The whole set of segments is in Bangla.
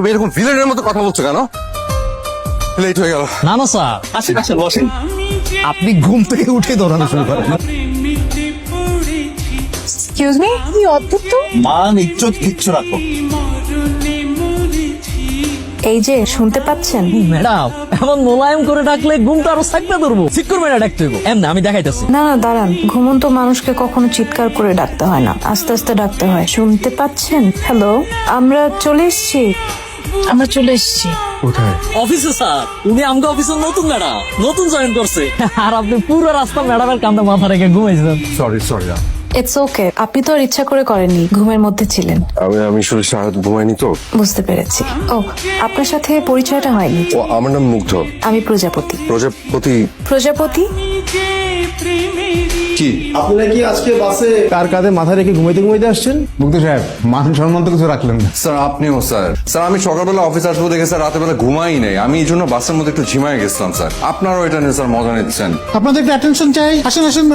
তুমি এরকম ভিলেনের মতো কথা বলছো কেন? লেট হয়ে গেল। না না স্যার, আসেন আসেন বসেন। আপনি ঘুম থেকে উঠে দৌড়ানো শুরু করেন। এক্সকিউজ মি, কি অদ্ভুত তো। মান ইজ্জত কিচ্ছু রাখো। এই যে শুনতে পাচ্ছেন? ম্যাডাম এমন মোলায়েম করে ডাকলে ঘুমটা আরো সাকটা ধরবো। ঠিক করবে না ডাকতে হইব। এমনি আমি দেখাইতেছি। না না দাঁড়ান, ঘুমন্ত মানুষকে কখনো চিৎকার করে ডাকতে হয় না, আস্তে আস্তে ডাকতে হয়। শুনতে পাচ্ছেন? হ্যালো, আমরা চলে এসেছি। কোথায়? অফিসে স্যার, উনি আমাকে অফিসের নতুন ম্যাডাম, নতুন জয়েন করছে। আর আপনি পুরো রাস্তা ম্যাডামের কান্দে মাথা রেখে ঘুমাইছেন। Sorry sorry. ইটস ওকে, আপনি তো আর ইচ্ছা করে করেননি, ঘুমের মধ্যে ছিলেন। আমি আসলে সারাত ঘুমাইনি তো। বুঝতে পেরেছি। ও, আপনার সাথে পরিচয়টা হয়নি। ও আমার নাম মুগ্ধ। আমি প্রজাপতি। প্রজাপতি প্রজাপতি কি? আপনারা কি আজকে বাসে কার কাঁধে মাথা রেখে ঘুমাইতে আসছেন? মুক্তি সাহেব, মান সম্মান তো কিছু রাখলেন না। স্যার আপনিও স্যার। স্যার আমি সকালবেলা অফিস আসবো দেখে স্যার রাতের বেলা ঘুমাই নাই, আমি এই জন্য বাসের মধ্যে একটু ঝিমায় গেছিলাম স্যার। আপনারাও এটা নিয়ে স্যার মজা নিচ্ছেন। আপনাদের একটু অ্যাটেনশন চাই। আসেন আসেন,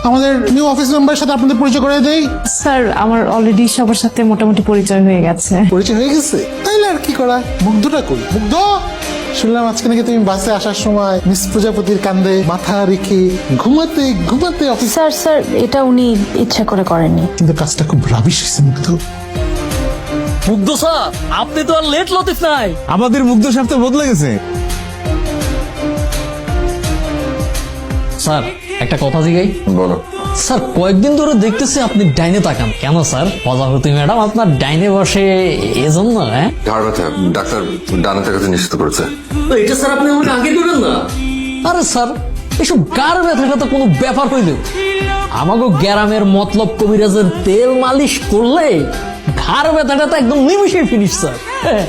আমাদের নিউ অফিস মেম্বারের সাথে আপনাদের পরিচয় করে দেই। স্যার, আমার অলরেডি সবার সাথে মোটামুটি পরিচয় হয়ে গেছে। পরিচয় হয়ে গেছে, তাইলে আর কি করা। মুগ্ধটা কই? মুগ্ধ, শুনলাম আজকে নাকি তুমি বাসে আসার সময় মিস প্রজাপতির কান্দে মাথা রেখে ঘুমাতে ঘুমাতে অফিস। স্যার, স্যার এটা উনি ইচ্ছা করে করেননি। কিন্তু কাজটা খুব রাবিশ হয়েছে মুগ্ধ। মুগ্ধ স্যার, আপনি তো আর লেট লতিফ নাই। আমাদের মুগ্ধ সাহেব তো বদলে গেছে। স্যার একটা কথা জিগাই। বলো। স্যার কয়েকদিন ধরে দেখতেছি আপনি ডাইনে তাকান কেন স্যার? প্রজাপতি ম্যাডাম আপনার ডাইনে বসে এজন্য? হ্যাঁ, ঘাড় ব্যথা, ডাক্তার ডানে তাকাতে নিষেধ করেছে। তো এটা স্যার আপনি আমাকে আগে করেন না। আরে স্যার, এসব গার ব্যথাটা তো কোনো ব্যাপার হইল। আমাকে গ্যারামের মতলব কবিরাজের তেল মালিশ করলে ঘাড় ব্যথাটা তো একদম নিমিশে ফিনিশ স্যার। হ্যাঁ।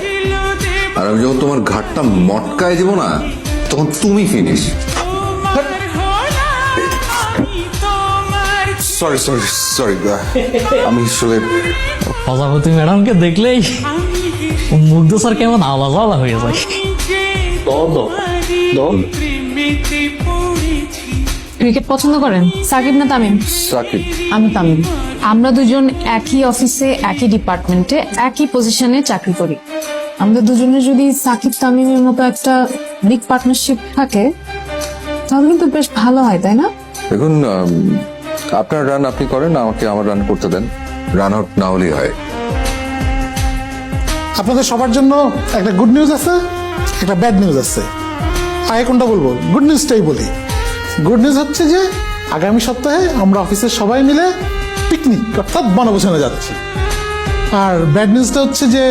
আর আমি যখন তোমার ঘাটটা মটকায় দিব না, তখন তুমি ফিনিশ। সরি সরি সরি, আমি আসলে প্রজাপতি ম্যাডামকে দেখলেই মুগ্ধ স্যার কেমন আলাদা আলাদা হয়ে যায়। ক্রিকেট পছন্দ করেন? সাকিব না তামিম? সাকিব। আমি তামিম। আমরা দুজন একই অফিসে, একই ডিপার্টমেন্টে, একই পজিশনে চাকরি করি। আমাদের দুজনের যদি সাকিব তামিমের মতো একটা বিগ পার্টনারশিপ থাকে তাহলে কিন্তু বেশ ভালো হয়, তাই না? দেখুন, আপনার রান আপনি করেন, আমাকে আমার রান করতে দেন। রান আউট না হলেই হয়। আপনাদের সবার জন্য একটা গুড নিউজ আছে, একটা ব্যাড নিউজ আছে। আগে কোনটা বলবো? গুড নিউজটাই বলি। গুড নিউজ হচ্ছে যে আগামী সপ্তাহে আমরা অফিসের সবাই মিলে পিকনিক অর্থাৎ বনভোজনে যাচ্ছি। আর ব্যাড নিউজটা হচ্ছে যে